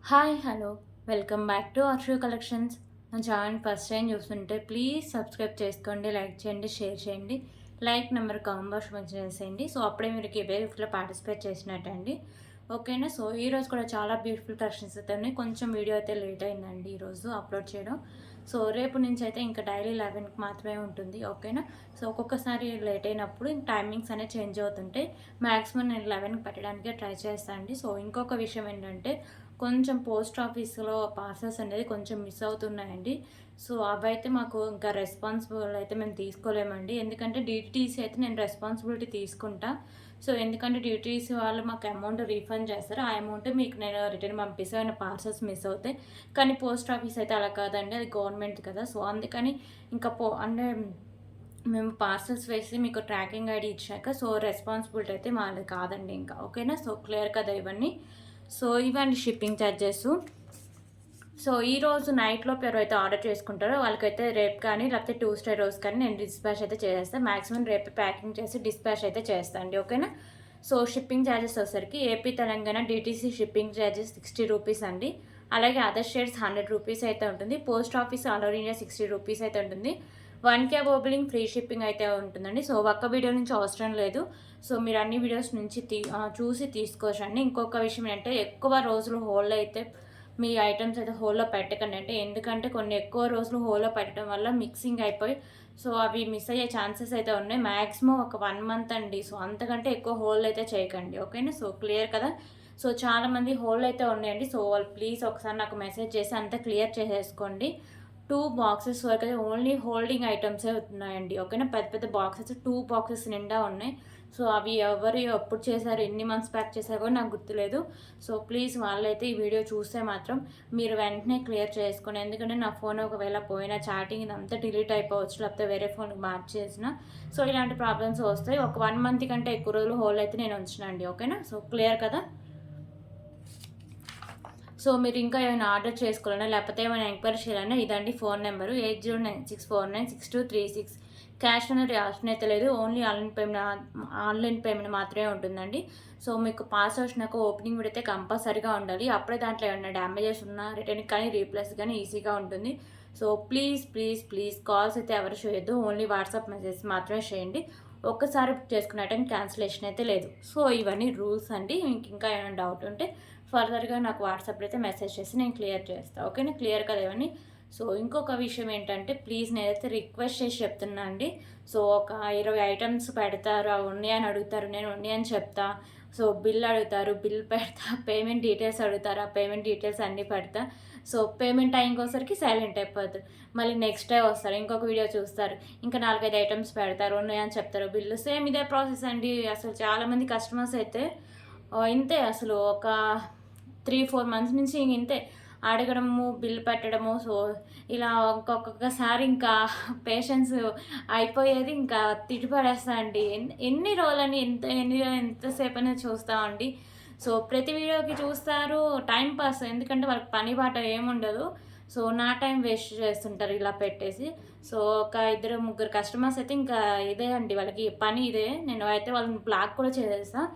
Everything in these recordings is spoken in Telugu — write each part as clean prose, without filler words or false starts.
Hi hello welcome back to Arshu collections. నా ఛానల్ ఫస్ట్ టైం చూస్తుంటే ప్లీజ్ సబ్స్క్రైబ్ చేసుకోండి, లైక్ చేయండి, షేర్ చేయండి. లైక్ నెంబర్ కాంబోస్ చేసేయండి. సో అప్పుడే మీరు గివ్ గిఫ్ట్లో పార్టిసిపేట్ చేసినట్టండి. ఓకేనా. సో ఈరోజు కూడా చాలా బ్యూటిఫుల్ కలెక్షన్స్ అయితే ఉన్నాయి. కొంచెం వీడియో అయితే లేట్ అయిందండి ఈరోజు అప్లోడ్ చేయడం. సో రేపు నుంచి అయితే ఇంకా డైలీ 11కి మాత్రమే ఉంటుంది. ఓకేనా. సో ఒక్కొక్కసారి లేట్ అయినప్పుడు టైమింగ్స్ అనేవి చేంజ్ అవుతుంటాయి. మ్యాక్సిమం నేను 11కి పెట్టడానికే ట్రై చేస్తాను అండి. సో ఇంకొక విషయం ఏంటంటే కొంచెం పోస్ట్ ఆఫీస్లో పార్సల్స్ అనేది కొంచెం మిస్ అవుతున్నాయండి. సో అవైతే మాకు ఇంకా రెస్పాన్సిబుల్ అయితే మేము తీసుకోలేమండి. ఎందుకంటే డిటీసీ అయితే నేను రెస్పాన్సిబిలిటీ తీసుకుంటా. సో ఎందుకంటే డిటీసీ వాళ్ళు మాకు అమౌంట్ రీఫండ్ చేస్తారు. ఆ అమౌంట్ మీకు నేను రిటర్న్ పంపిస్తాను పార్సల్స్ మిస్ అవుతాయి. కానీ పోస్ట్ ఆఫీస్ అయితే అలా కాదండి, అది గవర్నమెంట్ కదా. సో అందుకని ఇంకా అంటే మేము పార్సల్స్ వేసి మీకు ట్రాకింగ్ ఐడి ఇచ్చాక సో రెస్పాన్సిబిలిటీ అయితే మాది కాదండి ఇంకా. ఓకేనా. సో క్లియర్ కదా ఇవన్నీ. సో ఇవన్నీ షిప్పింగ్ ఛార్జెస్. సో ఈరోజు నైట్లోపు ఎవరైతే ఆర్డర్ చేసుకుంటారో వాళ్ళకైతే రేపు కానీ లేకపోతే ట్యూస్డే రోజు కానీ నేను డిస్పాచ్ అయితే చేస్తాను. మ్యాక్సిమం రేపు ప్యాకింగ్ చేసి డిస్పాచ్ అయితే చేస్తాను అండి. ఓకేనా. సో షిప్పింగ్ ఛార్జెస్ వచ్చేసరికి AP Telangana DTC shipping charges 60 rupees అండి. అలాగే అదర్ స్టేట్స్ 100 రూపీస్ అయితే ఉంటుంది. Post office all over India 60 rupees అయితే ఉంటుంది. 1K బోబిలింగ్ ఫ్రీ షిప్పింగ్ అయితే ఉంటుందండి. సో ఒక్క వీడియో నుంచి అవసరం లేదు. సో మీరు అన్ని వీడియోస్ నుంచి చూసి తీసుకోవచ్చండి. ఇంకొక విషయం ఏంటంటే ఎక్కువ రోజులు హోల్డ్ అయితే మీ ఐటమ్స్ అయితే హోల్లో పెట్టకండి. అంటే ఎందుకంటే కొన్ని ఎక్కువ రోజులు హోల్లో పెట్టడం వల్ల మిక్సింగ్ అయిపోయి సో అవి మిస్ అయ్యే ఛాన్సెస్ అయితే ఉన్నాయి. మ్యాక్సిమం ఒక 1 మంత్ అండి. సో అంతకంటే ఎక్కువ హోల్ అయితే చేయకండి. ఓకేనా. సో క్లియర్ కదా. సో చాలామంది హోల్ అయితే ఉన్నాయండి. సో వాళ్ళు ప్లీజ్ ఒకసారి నాకు మెసేజ్ చేసి అంతా క్లియర్ చేసేసుకోండి. 2 బాక్సెస్ వరకు అయితే ఓన్లీ హోల్డింగ్ ఐటమ్సే ఉన్నాయండి. ఓకేనా. పెద్ద పెద్ద బాక్సెస్ 2 బాక్సెస్ నిండా ఉన్నాయి. సో అవి ఎవరు ఎప్పుడు చేశారు, ఎన్ని మంత్స్ ప్యాక్ చేశారో కూడా నాకు గుర్తులేదు. సో ప్లీజ్ వాళ్ళైతే ఈ వీడియో చూస్తే మాత్రం మీరు వెంటనే క్లియర్ చేసుకోండి. ఎందుకంటే నా ఫోన్ ఒకవేళ పోయినా చాటింగ్ ఇదంతా డిలీట్ అయిపోవచ్చు, లేకపోతే వేరే ఫోన్కి మార్చేసిన సో ఇలాంటి ప్రాబ్లమ్స్ వస్తాయి. ఒక 1 మంత్ కంటే ఎక్కువ రోజులు హోల్డ్ అయితే నేను ఉంచినండి. ఓకేనా. సో క్లియర్ కదా. సో మీరు ఇంకా ఏమైనా ఆర్డర్ చేసుకోవాలన్నా లేకపోతే ఏమైనా ఎంక్వైరీ చేయాలన్నా ఇదండి ఫోన్ నెంబరు 8096496236. క్యాష్ అనేది ఆప్షన్ అయితే లేదు. ఓన్లీ ఆన్లైన్ పేమెంట్ మాత్రమే ఉంటుందండి. సో మీకు పార్సల్ వచ్చినాక ఓపెనింగ్ వీడియో అయితే కంపల్సరీగా ఉండాలి. అప్పుడే దాంట్లో ఏమైనా డ్యామేజెస్ ఉన్నా రిటర్న్ కానీ రీప్లేస్ కానీ ఈజీగా ఉంటుంది. So please please please calls అయితే ఎవరు చేయొద్దు. ఓన్లీ వాట్సాప్ మెసేజ్ మాత్రమే చేయండి. ఒక్కసారి బుక్ చేసుకున్నట్టు క్యాన్సిలేషన్ అయితే లేదు. సో ఇవన్నీ రూల్స్ అండి. మీకు ఇంకా ఏమైనా డౌట్ ఉంటే ఫర్దర్గా నాకు వాట్సాప్లో అయితే మెసేజ్ చేసి నేను క్లియర్ చేస్తాను. ఓకేనా. క్లియర్ కదా ఇవన్నీ. సో ఇంకొక విషయం ఏంటంటే ప్లీజ్ నేనైతే రిక్వెస్ట్ చేసి చెప్తున్నా అండి. సో ఒక 20 ఐటమ్స్ పెడతారు, అవి ఉన్నాయని అడుగుతారు, నేను ఉన్నాయని చెప్తా. సో బిల్ అడుగుతారు, బిల్ పెడతా. పేమెంట్ డీటెయిల్స్ అడుగుతారు, ఆ పేమెంట్ డీటెయిల్స్ అన్నీ పెడతా. సో పేమెంట్ టైంకి వచ్చరికి సైలెంట్ అయిపోతారు. మళ్ళీ నెక్స్ట్ డే వస్తారు, ఇంకొక వీడియో చూస్తారు, ఇంకా 4-5 ఐటమ్స్ పెడతారు, ఉన్నాయని చెప్తారు, బిల్లు సేమ్ ఇదే ప్రాసెస్ అండి. అసలు చాలామంది కస్టమర్స్ అయితే ఇంతే అసలు ఒక 3-4 మంత్స్ నుంచి ఇంతే అడగడము, బిల్ పెట్టడము. సో ఇలా ఒక్కొక్కసారి ఇంకా పేషెన్స్ అయిపోయేది, ఇంకా తిట్టిపడేస్తా అండి. ఎన్ని రోజులని ఎంతసేపు అనేది చూస్తామండి. సో ప్రతి వీడియోకి చూస్తారు, టైం పాస్. ఎందుకంటే వాళ్ళకి పని బాట ఏముండదు. సో నా టైం వేస్ట్ చేస్తుంటారు ఇలా పెట్టేసి. సో ఒక 2-3 కస్టమర్స్ అయితే ఇంకా ఇదే అండి, వాళ్ళకి పని ఇదే. నేను అయితే వాళ్ళని బ్లాక్ కూడా చేసేస్తాను.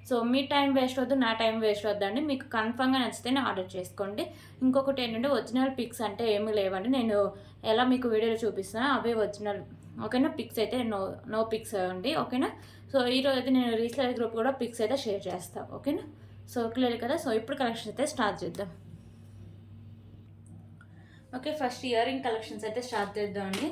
సో మీ టైం వేస్ట్ వద్దు, నా టైం వేస్ట్ వద్దండి. మీకు కన్ఫర్మ్గా నచ్చితేనే ఆర్డర్ చేసుకోండి. ఇంకొకటి ఏంటంటే ఒరిజినల్ పిక్స్ అంటే ఏమీ లేవండి. నేను ఎలా మీకు వీడియోలో చూపిస్తాను అవే ఒరిజినల్. ఓకేనా. పిక్స్ అయితే నో పిక్స్ అండి. ఓకేనా. సో ఈరోజు అయితే నేను రీసెలర్ గ్రూప్ కూడా పిక్స్ అయితే షేర్ చేస్తాను. ఓకేనా. సో క్లియర్ కదా. సో ఇప్పుడు కలెక్షన్స్ అయితే స్టార్ట్ చేద్దాం. Okay. First ear ring collections అయితే స్టార్ట్ చేద్దాం అండి.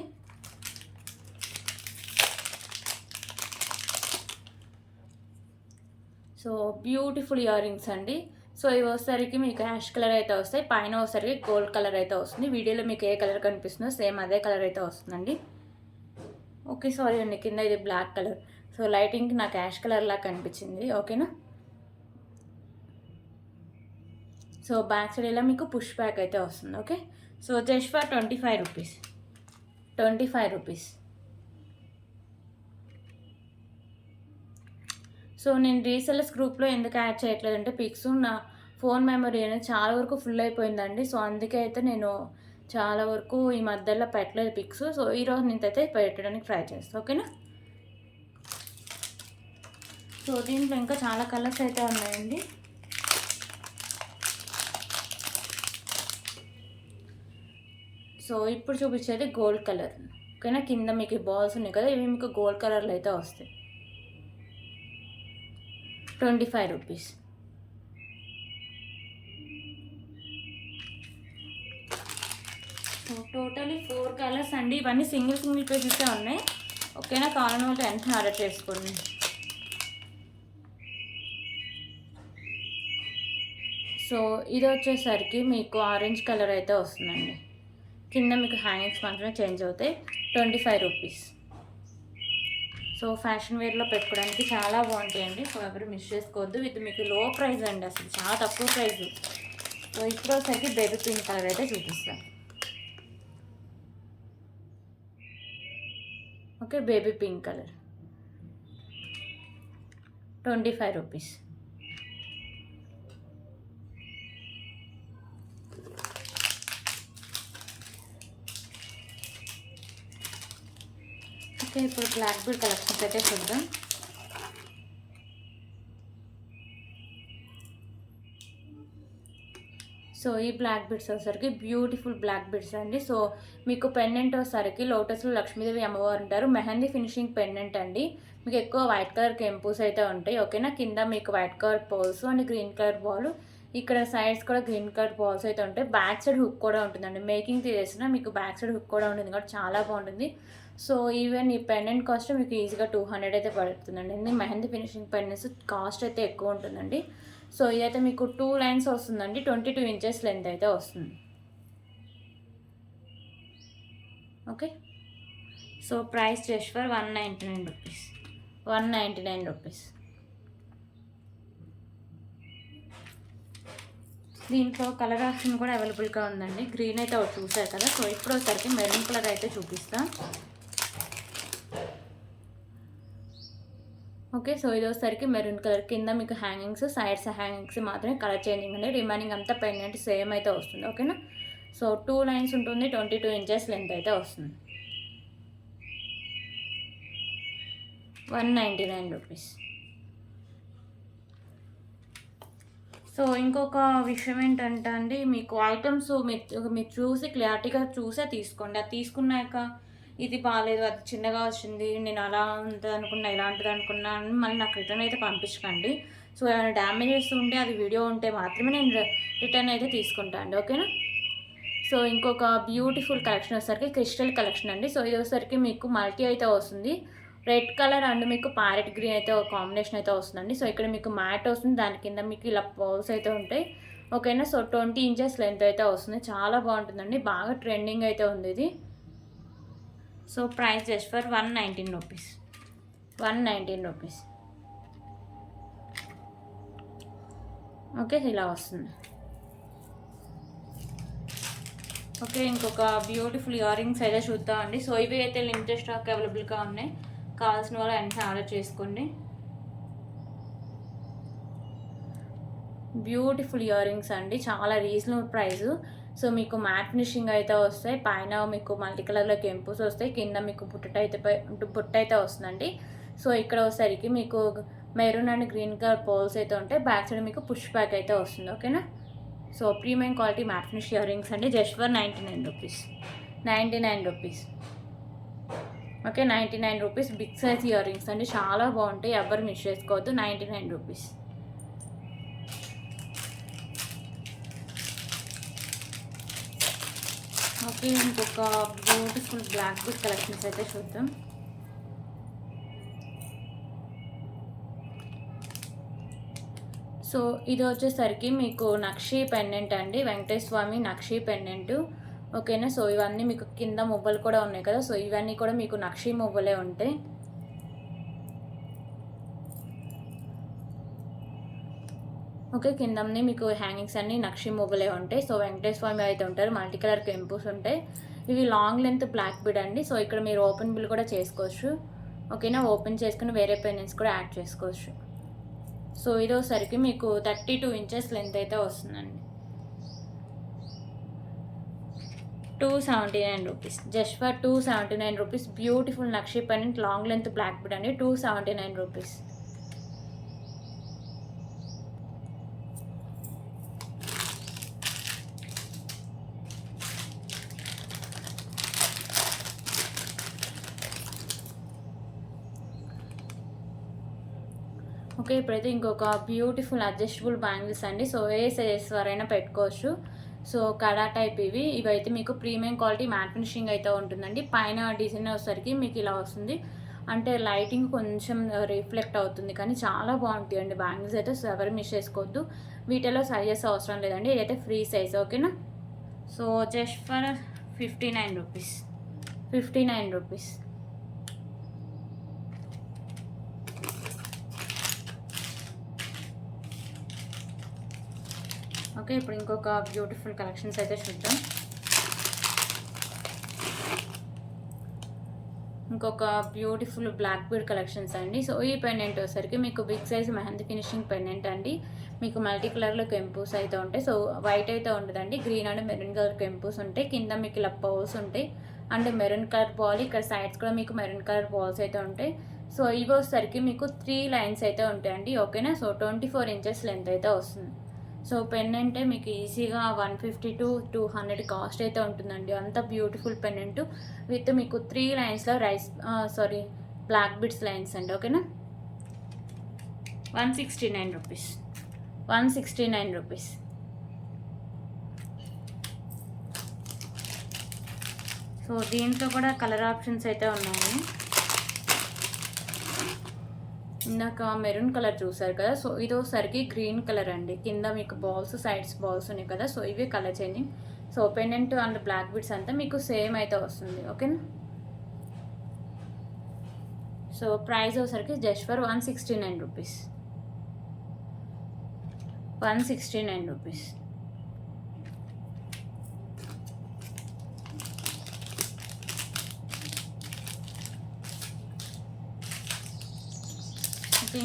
సో బ్యూటిఫుల్ ఇయర్ రింగ్స్ అండి. సో ఇవి వచ్చేసరికి మీకు యాష్ కలర్ అయితే వస్తాయి, పైన వచ్చేసరికి గోల్డ్ కలర్ అయితే వస్తుంది. వీడియోలో మీకు ఏ కలర్ కనిపిస్తుందో సేమ్ అదే కలర్ అయితే వస్తుందండి. ఓకే. సారీ అండి, కింద ఇది బ్లాక్ కలర్. సో లైటింగ్కి నాకు యాష్ కలర్ లాగా కనిపించింది. ఓకేనా. సో బ్యాక్ సైడ్ ఇలా మీకు పుష్ బ్యాక్ అయితే వస్తుంది. Okay. So just for 25 rupees. 25 rupees. So నేను రీసెల్లర్స్ గ్రూప్లో ఎందుకు యాడ్ చేయట్లేదంటే పిక్స్ నా ఫోన్ మెమరీ అనేది చాలా వరకు ఫుల్ అయిపోయిందండి. సో అందుకే అయితే నేను చాలా వరకు ఈ మధ్యలో పెట్టలేదు పిక్స్. సో ఈరోజు నేనైతే పెట్టడానికి ట్రై చేస్తాను. ఓకేనా. సో దీంట్లో ఇంకా చాలా కలర్స్ అయితే ఉన్నాయండి. సో ఇప్పుడు చూపించేది గోల్డ్ కలర్. ఓకేనా, కింద మీకు బాల్స్ ఉన్నాయి కదా, ఇవి మీకు గోల్డ్ కలర్లో అయితే వస్తాయి. 25 రూపీస్. సో టోటలీ 4 కలర్స్ అండి. ఇవన్నీ సింగిల్ పీసెసే ఉన్నాయి. ఓకేనా, కావాలని వాళ్ళు వెంటనే ఆర్డర్ చేసుకోండి. సో ఇది వచ్చేసరికి మీకు ఆరెంజ్ కలర్ అయితే వస్తుందండి. కింద మీకు హ్యాంగింగ్స్ మాత్రమే చేంజ్ అవుతాయి. 25 రూపీస్. సో ఫ్యాషన్ వేర్లో పెట్టుకోవడానికి చాలా బాగుంటాయండి. సో ఎవరు మిస్ చేసుకోవద్దు. ఇది మీకు లో ప్రైస్ అండి, అసలు చాలా తక్కువ ప్రైస్. సో ఇప్పుడు వచ్చేసరికి బేబీ పింక్ కలర్ అయితే చూపిస్తాను. Okay, baby pink colour 25 rupees. Okay, ఇప్పుడు బ్లాక్ బీడ్ కలెక్షన్స్ అయితే చూద్దాం. సో ఈ బ్లాక్ బీడ్స్ వచ్చేసరికి బ్యూటిఫుల్ బ్లాక్ బీడ్స్ అండి. సో మీకు పెండెంట్ వచ్చేసరికి లోటస్లో లక్ష్మీదేవి అమ్మవారు ఉంటారు. మెహందీ ఫినిషింగ్ పెండెంట్ అండి. మీకు ఎక్కువ వైట్ కలర్ కెంపుస్ అయితే ఉంటాయి. ఓకేనా, కింద మీకు white colour poles and green colour ball, ఇక్కడ సైడ్స్ కూడా గ్రీన్ కలర్ బాల్స్ అయితే ఉంటాయి. బ్యాక్ సైడ్ హుక్ కూడా ఉంటుందండి. మేకింగ్ తీసేసిన మీకు బ్యాక్ సైడ్ హుక్ కూడా ఉంటుంది కాబట్టి చాలా బాగుంటుంది. సో ఈవెన్ ఈ పెండెంట్ కాస్ట్ మీకు ఈజీగా 200 అయితే పడుతుందండి. మెహందీ ఫినిషింగ్ పెండెంట్స్ కాస్ట్ అయితే ఎక్కువ ఉంటుందండి. సో ఇదైతే మీకు 2 లైన్స్ వస్తుందండి. 22 ఇంచెస్ లెంత్ అయితే వస్తుంది. Okay, so price just for 199 rupees. 199 rupees. దీంట్లో కలర్ ఆప్షన్ కూడా అవైలబుల్గా ఉందండి. గ్రీన్ అయితే ఒకటి చూసారు కదా. సో ఇప్పుడు ఒకసారికి మెరూన్ కలర్ అయితే చూపిస్తాను. ఓకే, సో ఇది వచ్చేసరికి మెరూన్ కలర్. కింద మీకు హ్యాంగింగ్స్, సైడ్స్ హ్యాంగింగ్స్ మాత్రమే కలర్ చేంజింగ్ అండి. రిమైనింగ్ అంతా పెండెంట్ సేమ్ అయితే వస్తుంది. ఓకేనా, సో 2 లైన్స్ ఉంటుంది. 22 ఇంచెస్ లెంత్ అయితే వస్తుంది. 199 రూపీస్. సో ఇంకొక విషయం ఏంటంటే అండి, మీకు ఐటమ్స్ మీరు చూసి క్లారిటీగా చూసే తీసుకోండి. అది తీసుకున్నాక ఇది బాగాలేదు, అది చిన్నగా వచ్చింది, నేను అలా ఉంటుంది అనుకున్నా, ఇలాంటిది అనుకున్నా అని మళ్ళీ నాకు రిటర్న్ అయితే పంపించకండి. సో ఏమైనా డ్యామేజెస్ ఉంటే, అది వీడియో ఉంటే మాత్రమే నేను రిటర్న్ అయితే తీసుకుంటాను అండి. ఓకేనా, సో ఇంకొక బ్యూటిఫుల్ కలెక్షన్ వచ్చేసరికి క్రిస్టల్ కలెక్షన్ అండి. సో ఇది వచ్చేసరికి మీకు మల్టీ అయితే వస్తుంది. రెడ్ కలర్ అండ్ మీకు ప్యారెట్ గ్రీన్ అయితే ఒక కాంబినేషన్ అయితే వస్తుందండి. సో ఇక్కడ మీకు మ్యాట్ వస్తుంది, దాని కింద మీకు ఇలా పౌల్స్ అయితే ఉంటాయి. ఓకేనా, సో 20 ఇంచెస్ లెంత్ అయితే వస్తుంది. చాలా బాగుంటుందండి, బాగా ట్రెండింగ్ అయితే ఉంది ఇది. So price just for 119 rupees. 119 rupees. Okay, ఇలా వస్తుంది. ఓకే, ఇంకొక బ్యూటిఫుల్ ఇయర్ రింగ్స్ అయితే చూద్దామండి. సో ఇవి అయితే లిమిటెడ్ స్టాక్ అవైలబుల్గా ఉన్నాయి. కావాల్సిన వాళ్ళు వెంటనే ఆర్డర్ చేసుకోండి. బ్యూటిఫుల్ ఇయర్ రింగ్స్ అండి, చాలా రీజనబుల్ ప్రైస్. సో మీకు మ్యాట్ ఫినిషింగ్ అయితే వస్తాయి. పైన మీకు మల్టీ కలర్లో కెంపుస్ వస్తాయి. కింద మీకు బుట్ట అయితే వస్తుందండి. సో ఇక్కడ వచ్చేసరికి మీకు maroon and green colour poles అయితే ఉంటాయి. బ్యాక్ సైడ్ మీకు పుష్ బ్యాక్ అయితే వస్తుంది. ఓకేనా, so premium quality matte finish ear rings అండి. Just for 99 rupees. 99 rupees. Okay, 99 rupees. Big size ear rings అండి, చాలా బాగుంటాయి, ఎవరు మిస్ చేసుకోవద్దు. 99 రూపీస్. ఓకే, ఇంకొక బ్యూటిఫుల్ బ్లాక్ బుక్ కలెక్షన్స్ అయితే చూద్దాం. సో ఇది వచ్చేసరికి మీకు నక్షి పెండెంట్ అండి, వెంకటేశ్వర స్వామి నక్షి పెండెంట్. ఓకేనా, సో ఇవన్నీ మీకు కింద మువ్వలు కూడా ఉన్నాయి కదా. సో ఇవన్నీ కూడా మీకు నక్షి మువ్వలే ఉంటాయి. ఓకే, కిందనే మీకు హ్యాంగింగ్స్ అన్నీ నక్షి మువ్వలే ఉంటాయి. సో వెంకటేశ్వర స్వామి అయితే ఉంటారు, మల్టీ కలర్ కెంపుస్ ఉంటాయి. ఇవి లాంగ్ లెంత్ బ్లాక్ బీడ్ అండి. సో ఇక్కడ మీరు ఓపెన్ బిల్ కూడా చేసుకోవచ్చు. ఓకేనా, ఓపెన్ చేసుకుని వేరే పెండెంట్స్ కూడా యాడ్ చేసుకోవచ్చు. సో ఇదోసరికి మీకు 32 ఇంచెస్ లెంత్ అయితే వస్తుందండి. 279 rupees. Just for 279 rupees. Beautiful నక్షి pendant long length black bead అండి. 279 రూపీస్. ఓకే, ఇప్పుడైతే ఇంకొక బ్యూటిఫుల్ అడ్జస్టబుల్ బ్యాంగిల్స్ అండి. సో ఏ సైజెస్ వారైనా పెట్టుకోవచ్చు. సో కడా టైప్ ఇవైతే మీకు ప్రీమియం క్వాలిటీ మ్యాట్ ఫినిషింగ్ అయితే ఉంటుందండి. పైన డిజైన్ వచ్చేసరికి మీకు ఇలా వస్తుంది. అంటే లైటింగ్ కొంచెం రిఫ్లెక్ట్ అవుతుంది, కానీ చాలా బాగుంటాయి అండి బ్యాంగిల్స్ అయితే. సో ఎవరు మిస్ చేసుకోవద్దు. వీటిలో సైజెస్ అవసరం లేదండి, ఇదైతే ఫ్రీ సైజ్. ఓకేనా. So just for 59 rupees. 59 rupees. Okay, ఇప్పుడు ఇంకొక బ్యూటిఫుల్ కలెక్షన్స్ అయితే చూద్దాం. ఇంకొక బ్యూటిఫుల్ బ్లాక్ బీడ్ కలెక్షన్స్ అండి. సో ఈ పెండెంట్ వచ్చేసరికి మీకు big size mehndi finishing pendant అండి. మీకు మల్టీ కలర్లో కెంపూస్ అయితే ఉంటాయి. సో వైట్ అయితే ఉండదండి, గ్రీన్ అండ్ మెరూన్ కలర్ కెంపూస్ ఉంటాయి. కింద మీకు ఇలా పౌల్స్ ఉంటాయి అండ్ మెరూన్ కలర్ బాల్. ఇక్కడ సైడ్స్ కూడా మీకు మెరూన్ కలర్ బాల్స్ అయితే ఉంటాయి. సో ఇవి వచ్చేసరికి మీకు 3 లైన్స్ అయితే ఉంటాయండి. ఓకేనా. సో 24 ఇంచెస్ లెంత్ అయితే వస్తుంది. సో పెండెంటే మీకు ఈజీగా 150 to 200 కాస్ట్ అయితే ఉంటుందండి. అంత బ్యూటిఫుల్ పెండెంట్ విత్ మీకు 3 లైన్స్లో బ్లాక్ బిడ్స్ లైన్స్ అండి. ఓకేనా. 169 రూపీస్. 169 రూపీస్. సో దీంట్లో కూడా కలర్ ఆప్షన్స్ అయితే ఉన్నాయి. ఇందాక మెరూన్ కలర్ చూసారు కదా. సో ఇదోసరికి గ్రీన్ కలర్ అండి. కింద మీకు బాల్స్, సైడ్స్ బాల్స్ ఉన్నాయి కదా. సో ఇవే colour changing. So pendant and black beads అంతా మీకు సేమ్ అయితే వస్తుంది. ఓకేనా. సో ప్రైస్ వచ్చేసరికి జస్ట్ ఫర్ 169 రూపీస్. 169 రూపీస్.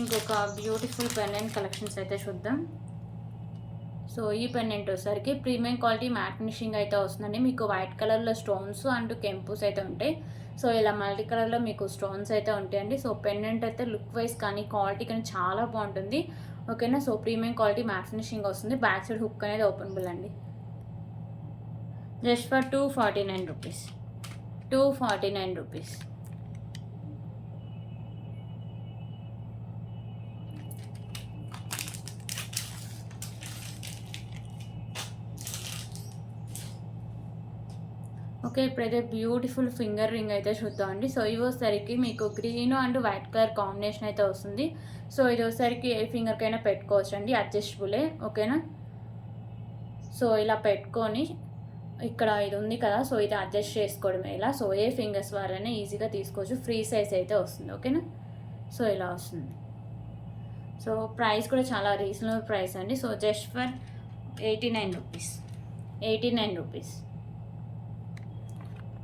ఇంకొక బ్యూటిఫుల్ పెండెంట్ కలెక్షన్స్ అయితే చూద్దాం. సో ఈ పెండెంట్ వచ్చేసరికి ప్రీమియం క్వాలిటీ మ్యాట్ ఫినిషింగ్ అయితే వస్తుందండి. మీకు వైట్ కలర్లో స్టోన్స్ అండ్ కెంపూస్ అయితే ఉంటాయి. సో ఇలా మల్టీ కలర్లో మీకు స్టోన్స్ అయితే ఉంటాయండి. సో పెండెంట్ అయితే లుక్ వైజ్ కానీ క్వాలిటీ కానీ చాలా బాగుంటుంది. ఓకేనా. So premium quality matte finishing వస్తుంది. బ్యాక్ సైడ్ హుక్ అనేది ఓపెనబుల్ అండి. Just for 249 rupees. 249 rupees. Okay, ఇప్పుడైతే బ్యూటిఫుల్ ఫింగర్ రింగ్ అయితే చూద్దామండి. సో ఇవి వచ్చేసరికి మీకు green and white colour combination అయితే వస్తుంది. సో ఇది వచ్చేసరికి ఏ ఫింగర్కైనా పెట్టుకోవచ్చు అండి, అడ్జస్టబులే. ఓకేనా. సో ఇలా పెట్టుకొని ఇక్కడ ఇది ఉంది కదా. సో ఇది అడ్జస్ట్ చేసుకోవడమే ఇలా. సో ఏ ఫింగర్స్ వారైనా ఈజీగా తీసుకోవచ్చు. ఫ్రీ సైజ్ అయితే వస్తుంది. ఓకేనా. సో ఇలా వస్తుంది. సో ప్రైస్ కూడా చాలా రీజనబుల్ ప్రైస్ అండి. So just for 89 rupees. 89 rupees.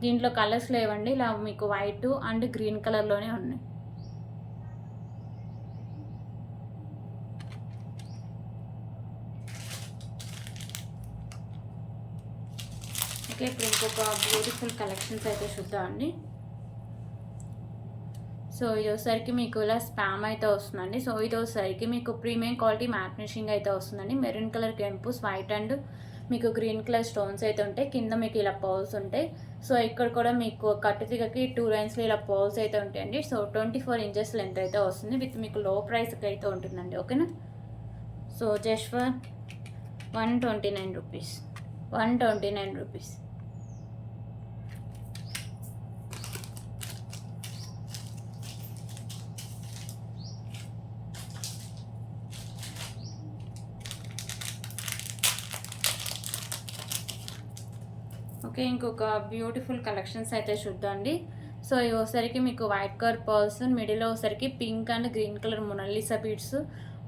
దీంట్లో కలర్స్ లేవండి, ఇలా మీకు వైట్ అండ్ గ్రీన్ కలర్లోనే ఉన్నాయి. ఓకే, ఇప్పుడు ఇంకొక బ్యూటిఫుల్ కలెక్షన్స్ అయితే చూద్దామండి. సో ఇది వచ్చేసరికి మీకు ఇలా స్పామ్ అయితే వస్తుందండి. సో ఇది వచ్చేసరికి మీకు ప్రీమియం క్వాలిటీ మ్యాట్ ఫినిషింగ్ అయితే వస్తుందండి. మెరూన్ కలర్ కెంపూస్, వైట్ అండ్ మీకు గ్రీన్ కలర్ స్టోన్స్ అయితే ఉంటాయి. కింద మీకు ఇలా పర్ల్స్ ఉంటాయి. సో ఇక్కడ కూడా మీకు కట్టుతిగకి 2 లైన్స్లో ఇలా పర్ల్స్ అయితే ఉంటాయండి. సో 24 ఇంచెస్ లెంత్ అయితే వస్తుంది. విత్ మీకు లో ప్రైస్కి అయితే ఉంటుందండి. ఓకేనా. So just for 129 rupees. 129 rupees. Okay, ఇంకొక బ్యూటిఫుల్ కలెక్షన్స్ అయితే చూద్దామండి. సో ఇవి వచ్చేసరికి మీకు వైట్ కలర్ పర్ల్స్, మిడిల్లో వచ్చేసరికి pink and green colour Mona Lisa beads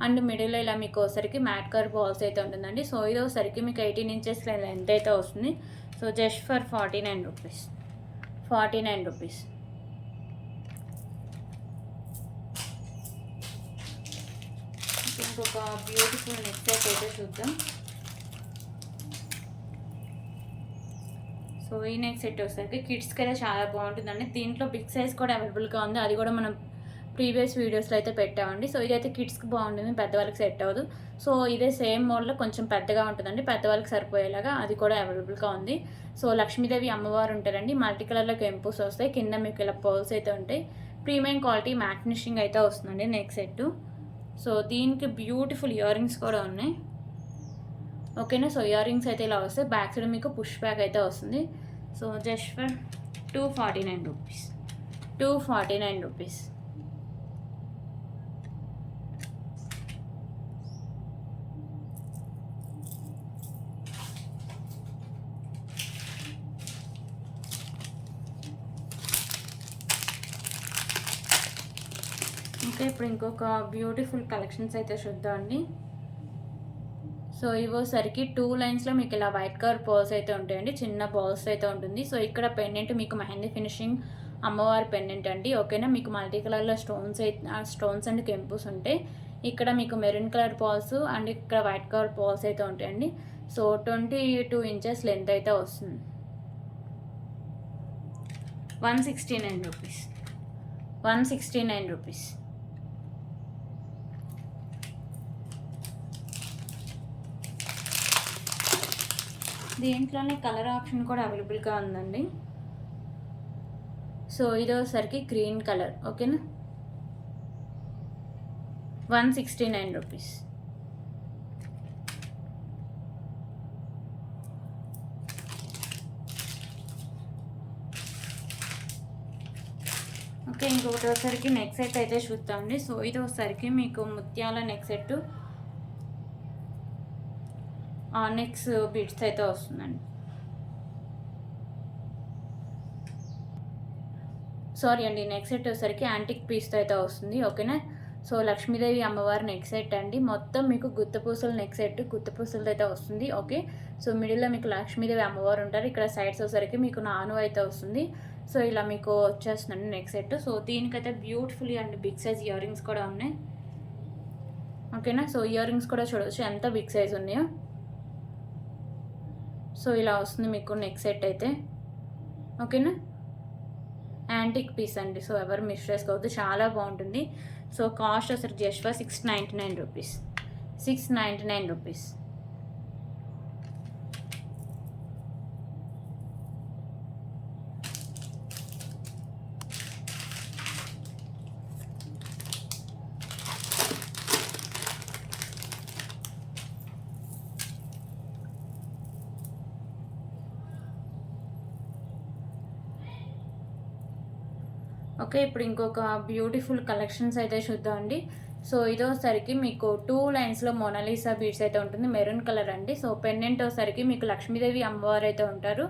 and మిడిల్లో ఇలా మీకు వచ్చేసరికి మ్యాట్ కలర్ బాల్స్ అయితే ఉంటుందండి. సో ఇది వచ్చేసరికి మీకు 18 ఇంచెస్ లెంత్ అయితే వస్తుంది. So just for 49 rupees. 49 rupees. ఇంకొక బ్యూటిఫుల్ నెక్ సెట్ అయితే చూద్దాం. సో ఈ నెక్ సెట్ వచ్చేసరికి కిడ్స్కి అయితే చాలా బాగుంటుందండి. దీంట్లో బిగ్ సైజ్ కూడా అవైలబుల్గా ఉంది. అది కూడా మనం ప్రీవియస్ వీడియోస్లో అయితే పెట్టామండి. సో ఇదైతే కిడ్స్కి బాగుంటుంది, పెద్దవాళ్ళకి సెట్ అవ్వదు. సో ఇదే సేమ్ మోడల్లో కొంచెం పెద్దగా ఉంటుందండి, పెద్దవాళ్ళకి సరిపోయేలాగా. అది కూడా అవైలబుల్గా ఉంది. సో లక్ష్మీదేవి అమ్మవారు ఉంటారండి. మల్టీ కలర్లో కెంపూస్ వస్తాయి. కింద మీకు ఇలా పర్ల్స్ అయితే ఉంటాయి. ప్రీమియం క్వాలిటీ మ్యాట్ ఫినిషింగ్ అయితే వస్తుందండి నెక్ సెట్. సో దీనికి బ్యూటిఫుల్ ఇయర్ రింగ్స్ కూడా ఉన్నాయి. ఓకేనా. సో ఇయర్ రింగ్స్ అయితే ఇలా వస్తాయి. బ్యాక్ సైడ్ మీకు పుష్ బ్యాక్ అయితే వస్తుంది. So just for 249 rupees. 249 rupees. Okay, ఇప్పుడు ఇంకొక బ్యూటిఫుల్ కలెక్షన్స్ అయితే చూద్దామండి. సో ఇవోసరికి 2 లైన్స్లో మీకు ఇలా వైట్ కలర్ బాల్స్ అయితే ఉంటాయండి. చిన్న బాల్స్ అయితే ఉంటుంది. సో ఇక్కడ పెండెంట్ మీకు మెహందీ ఫినిషింగ్ అమ్మవారి పెండెంట్ అండి. ఓకేనా. మీకు మల్టీ కలర్లో స్టోన్స్ అండ్ కెంపుస్ ఉంటాయి. ఇక్కడ మీకు మెరూన్ కలర్ బాల్స్ అండ్ ఇక్కడ వైట్ కలర్ బాల్స్ అయితే ఉంటాయండి. సో 22 ఇంచెస్ లెంత్ అయితే వస్తుంది. 169 రూపీస్. 169 రూపీస్. దీంట్లోనే కలర్ ఆప్షన్ కూడా అవైలబుల్గా ఉందండి. సో ఇదోసరికి గ్రీన్ కలర్. ఓకేనా. 169 రూపీస్. ఓకే, ఇంకొకటి వచ్చరికి నెక్ సెట్ అయితే చూద్దామండి. సో ఇది వచ్చరికి మీకు ముత్యాల నెక్ సెట్ ఆనెక్స్ బీడ్స్ అయితే వస్తుందండి. సారీ అండి, నెక్ సెట్ వచ్చరికి యాంటిక్ పీస్తో అయితే వస్తుంది. ఓకేనా. సో లక్ష్మీదేవి అమ్మవారి నెక్ సెట్ అండి. మొత్తం మీకు గుత్తపూసల నెక్ సెట్ గుత్తపూసలతో అయితే వస్తుంది. ఓకే. సో మిడిల్లో మీకు లక్ష్మీదేవి అమ్మవారు ఉంటారు. ఇక్కడ సైడ్స్ వచ్చరికి మీకు నాను అయితే వస్తుంది. సో ఇలా మీకు వచ్చేస్తుందండి నెక్ సెట్. సో దీనికైతే beautiful and big size ear rings కూడా ఉన్నాయి. ఓకేనా. సో ఇయర్ రింగ్స్ కూడా చూడవచ్చు ఎంత బిగ్ సైజ్ ఉన్నాయో. సో ఇలా వస్తుంది మీకు నెక్ సెట్ అయితే. ఓకేనా. యాంటిక్ పీస్ అండి. సో ఎవరు మిస్ చేసుకోవద్దు, చాలా బాగుంటుంది. సో కాస్ట్ అసలు just for 699 rupees. 699 rupees. Okay, ఇప్పుడు ఇంకొక బ్యూటిఫుల్ కలెక్షన్స్ అయితే చూద్దామండి. సో ఇదోసరికి మీకు 2 లైన్స్లో మోనాలిసా బీడ్స్ అయితే ఉంటుంది. మెరూన్ కలర్ అండి. సో పెండెంట్ వచ్చరికి మీకు లక్ష్మీదేవి అమ్మవారు అయితే ఉంటారు.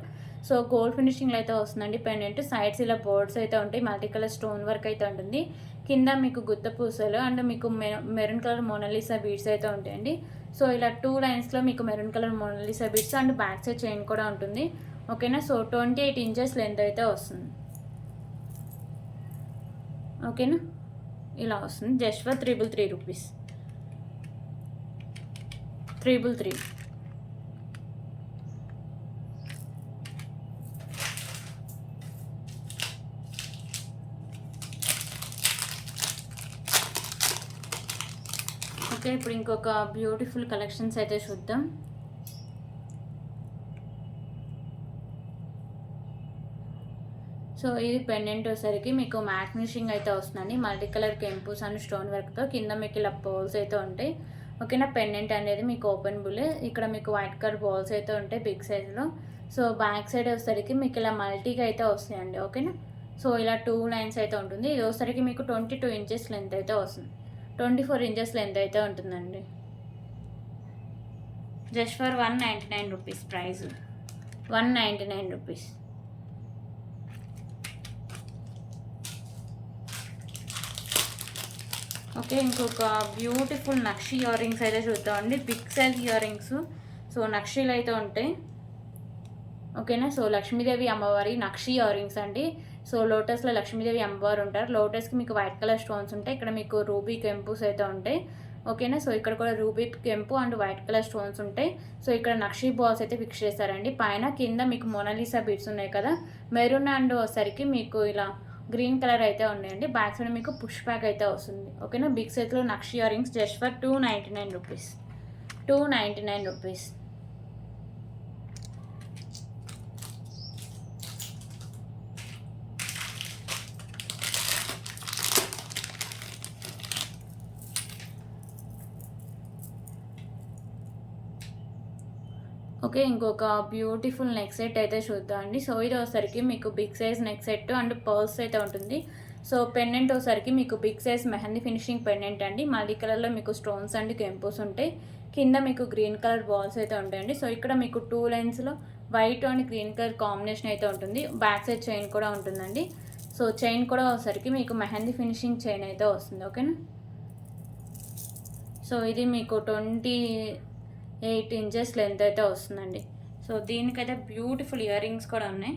సో గోల్డ్ ఫినిషింగ్లో అయితే వస్తుందండి పెండెంట్. సైడ్స్ ఇలా బోర్డ్స్ అయితే ఉంటాయి. మల్టీ కలర్ స్టోన్ వర్క్ అయితే ఉంటుంది. కింద మీకు గుత్త పూసలు అండ్ మీకు మెరూన్ కలర్ మోనాలిసా బీడ్స్ అయితే ఉంటాయండి. సో ఇలా 2 లైన్స్లో మీకు maroon colour Mona Lisa beads and back side chain కూడా ఉంటుంది. ఓకేనా. సో 28 ఇంచెస్ లెంత్ అయితే వస్తుంది. ఓకేనా. ఇలా వస్తుంది జస్ట్ ఫర్ 333 రూపీస్. 333. ఓకే, ఇప్పుడు ఇంకొక బ్యూటిఫుల్ కలెక్షన్స్ అయితే చూద్దాం. సో ఇది పెండెంట్ వచ్చేసరికి మీకు మ్యాట్ ఫినిషింగ్ అయితే వస్తుందండి. మల్టీ కలర్ కెంపుస్ అండ్ స్టోన్ వర్క్తో కింద మీకు ఇలా బాల్స్ అయితే ఉంటాయి. ఓకేనా. పెండెంట్ అనేది మీకు ఓపెన్ బుల్. ఇక్కడ మీకు వైట్ కలర్ బాల్స్ అయితే ఉంటాయి బిగ్ సైజ్లో. సో బ్యాక్ సైడ్ వచ్చేసరికి మీకు ఇలా మల్టీగా అయితే వస్తాయండి. ఓకేనా. సో ఇలా 2 లైన్స్ అయితే ఉంటుంది. ఇది వచ్చేసరికి మీకు 22 ఇంచెస్ లెంత్ అయితే వస్తుంది. 24 ఇంచెస్ లెంత్ అయితే ఉంటుందండి. Just for 199 rupees price. 199 rupees. Okay, ఇంకొక బ్యూటిఫుల్ నక్షి ఇయర్ రింగ్స్ అయితే చూద్దామండి. Big size year rings. So నక్షీలు అయితే ఉంటాయి. ఓకేనా. సో లక్ష్మీదేవి అమ్మవారి నక్షి ఇయర్ రింగ్స్ అండి. సో లోటస్లో లక్ష్మీదేవి అమ్మవారు ఉంటారు. లోటస్కి మీకు వైట్ కలర్ స్టోన్స్ ఉంటాయి. ఇక్కడ మీకు రూబీ కెంపుస్ అయితే ఉంటాయి. ఓకేనా. సో ఇక్కడ కూడా రూబీ కెంపు అండ్ వైట్ కలర్ స్టోన్స్ ఉంటాయి. సో ఇక్కడ నక్షి బాల్స్ అయితే ఫిక్స్ చేస్తారండి. పైన కింద మీకు మోనాలిసా బీడ్స్ ఉన్నాయి కదా. మెరూన్ అండ్ వచ్చేసరికి మీకు ఇలా గ్రీన్ కలర్ అయితే ఉన్నాయండి. బ్యాక్ సైడ్ మీకు పుష్ బ్యాక్ అయితే వస్తుంది. ఓకేనా. బిగ్ సైజ్లో నక్షి year rings just for 299 rupees. 299 rupees. Okay. ఇంకొక బ్యూటిఫుల్ నెక్ సెట్ అయితే చూద్దాం అండి. సో ఇది వచ్చేసరికి మీకు big size neck set and pearls అయితే ఉంటుంది. సో పెండెంట్ వచ్చేసరికి మీకు big size mehndi finishing pendant అండి. మల్టీ కలర్‌లో మీకు స్టోన్స్ అండ్ కెంపుస్ ఉంటాయి. కింద మీకు గ్రీన్ కలర్ బాల్స్ అయితే ఉంటాయండి. సో ఇక్కడ మీకు 2 లైన్స్‌లో white and green colour combination అయితే ఉంటుంది. బ్యాక్ సైడ్ చైన్ కూడా ఉంటుందండి. సో చైన్ కూడా వచ్చేసరికి మీకు మెహందీ ఫినిషింగ్ చైన్ అయితే వస్తుంది. ఓకేనా. సో ఇది మీకు 28 ఇంచెస్ లెంత్ అయితే వస్తుందండి. సో దీనికైతే బ్యూటిఫుల్ ఇయర్ రింగ్స్ కూడా ఉన్నాయి.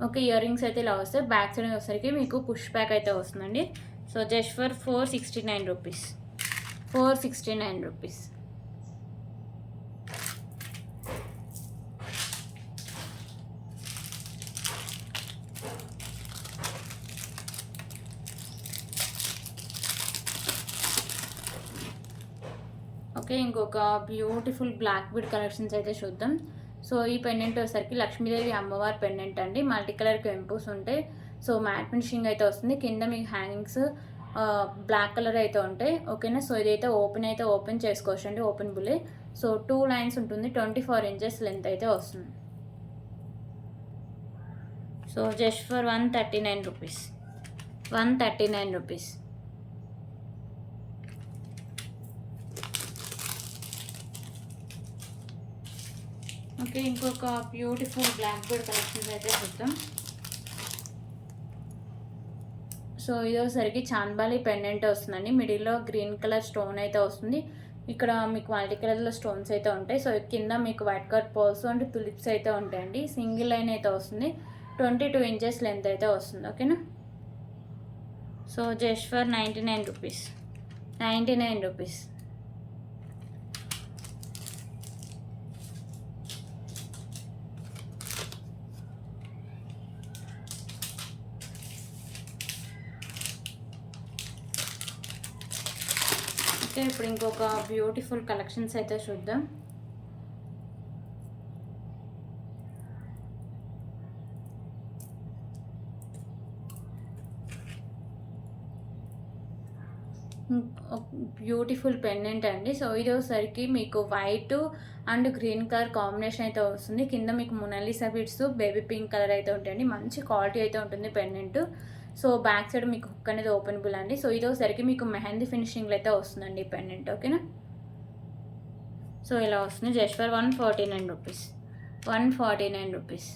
ఓకే. ఇయర్ రింగ్స్ అయితే ఇలా వస్తాయి. బ్యాక్ సైడ్ వచ్చేసరికి మీకు పుష్ బ్యాక్ అయితే వస్తుందండి. So just for 469 rupees. 469 rupees. Okay. ఇంకొక బ్యూటిఫుల్ బ్లాక్ బీడ్ కలెక్షన్స్ అయితే చూద్దాం. సో ఈ పెండెంట్ వచ్చేసరికి లక్ష్మీదేవి అమ్మవారి పెండెంట్ అండి. మల్టీ కలర్ కెంపుస్ ఉంటాయి. సో మ్యాట్ ఫినిషింగ్ అయితే వస్తుంది. కింద మీకు హ్యాంగింగ్స్ బ్లాక్ కలర్ అయితే ఉంటాయి. ఓకేనా. సో ఇదైతే ఓపెన్ చేసుకోవచ్చు అండి. ఓపెన్ బుల్లే. సో 2 లైన్స్ ఉంటుంది. 24 ఇంచెస్ లెంత్ అయితే వస్తుంది. So just for 139 rupees. 139 rupees. Okay. ఇంకొక బ్యూటిఫుల్ బ్లాక్ బీడ్ కలెక్షన్స్ అయితే చూద్దాం. సో ఇది వచ్చేసరికి చాంబాలి పెండెంట్ వస్తుందండి. మిడిల్లో గ్రీన్ కలర్ స్టోన్ అయితే వస్తుంది. ఇక్కడ మీకు మల్టీ కలర్లో స్టోన్స్ అయితే ఉంటాయి. సో కింద మీకు white colour pearls and tulips అయితే ఉంటాయండి. సింగిల్ లైన్ అయితే వస్తుంది. 22 ఇంచెస్ లెంత్ అయితే వస్తుంది. ఓకేనా. So just for 99 rupees. 99 rupees. Okay. ఇప్పుడు ఇంకొక బ్యూటిఫుల్ కలెక్షన్స్ అయితే చూద్దాం. బ్యూటిఫుల్ పెండెంట్ అండి. సో ఇది వచ్చేసరికి మీకు white and green colour combination అయితే వస్తుంది. కింద మీకు Mona Lisa beads baby pink colour అయితే ఉంటాయండి. మంచి క్వాలిటీ అయితే ఉంటుంది పెండెంట్. సో బ్యాక్ సైడ్ మీకు హుక్ అనేది ఓపెనబుల్ అండి. సో ఇది వచ్చేసరికి మీకు మెహందీ ఫినిషింగ్లో అయితే వస్తుందండి పెండెంట్. ఓకేనా. సో ఇలా వస్తుంది. Just for 149 rupees. 149 rupees.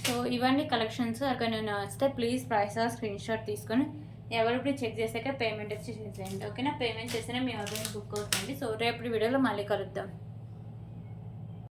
So ఇవన్నీ కలెక్షన్స్. అక్కడ నేను వస్తే ప్లీజ్ ప్రైస్ స్క్రీన్ షాట్ తీసుకొని ఎవరిప్పుడు చెక్ చేసాక పేమెంట్ వచ్చి చేసేయండి. ఓకేనా. పేమెంట్ చేస్తేనే మీ ఆర్డర్ బుక్ అవుతుంది. సో రేపటి వీడియోలో మళ్ళీ కలుద్దాం.